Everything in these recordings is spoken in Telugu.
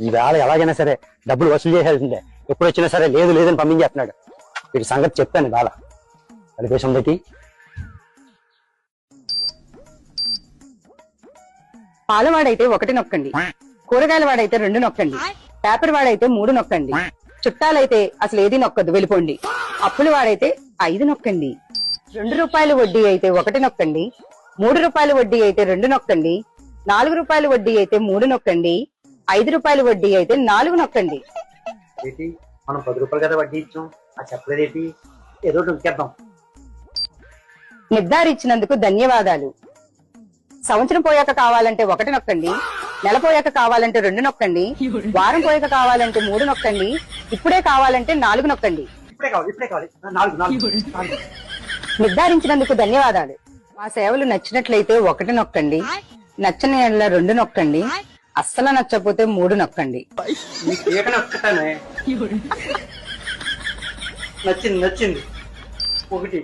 ఈవేళ ఎలాగైనా సరే డబ్బులు వసూలు చేయాల్సిందే. ఎప్పుడు వచ్చినా సరే లేదు లేదని పంపించేస్తున్నాడు. వీడి సంగతి చెప్పాను బాల. అది దేశం పెట్టి పాలవాడైతే 1 నొక్కండి, కూరగాయల వాడైతే 2 నొక్కండి, పేపర్ వాడైతే 3 నొక్కండి, చుట్టాలైతే అసలు ఏది నొక్కదు వెళ్ళిపోండి, అప్పుల వాడైతే 5 నొక్కండి, 2 రూపాయలు వడ్డీ అయితే 1 నొక్కండి, 3 రూపాయలు వడ్డీ అయితే 2 నొక్కండి, 4 రూపాయలు వడ్డీ అయితే 3 నొక్కండి, 5 రూపాయలు వడ్డీ అయితే 4 నొక్కండి. ఏంటి మనం 10 రూపాయలు కదా వడ్డీ ఇచ్చాం, అది చెప్పలేదేంటి? ఏదో నొక్కేద్దాం. నిర్ధారించినందుకు ధన్యవాదాలు. సంవత్సరం పోయాక కావాలంటే 1 నొక్కండి, నెల పోయాక కావాలంటే 2 నొక్కండి, వారం పోయాక కావాలంటే 3 నొక్కండి, ఇప్పుడే కావాలంటే 4 నొక్కండి. ఇప్పుడే కావాలి 4. నిర్ధారించినందుకు ధన్యవాదాలు. మా సేవలు నచ్చినట్లయితే 1 నొక్కండి, నచ్చని యెడల 2 నొక్కండి, అస్సలు నచ్చకపోతే 3 నొక్కండి. నచ్చింది 1.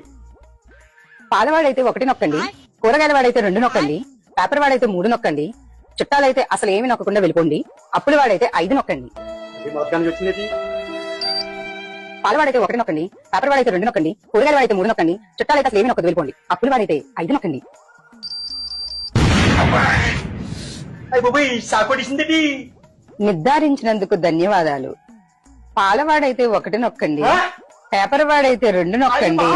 పాలవాడైతే 1 నొక్కండి, కూరగాయల వాడైతే 2 నొక్కండి, పేపర్ వాడైతే 3 నొక్కండి, చుట్టాలైతే అసలు ఏమి నొక్కకుండా వెళ్ళిపోండి, అప్పుల వాడైతే 5 నొక్కండి. పాలవాడైతే 1 నొక్కండి, పేపర్ వాడైతే 2 నొక్కండి, కూరగాయల వాడైతే 3 నొక్కండి, చుట్టాలైతే అసలు ఏమి నొక్కదు వెళ్ళిపోండి, అప్పుల వాడైతే 5 నొక్కండి. నిర్ధారించినందుకు ధన్యవాదాలు. పాలవాడైతే 1 నొక్కండి, పేపర్ వాడైతే 2 నొక్కండి,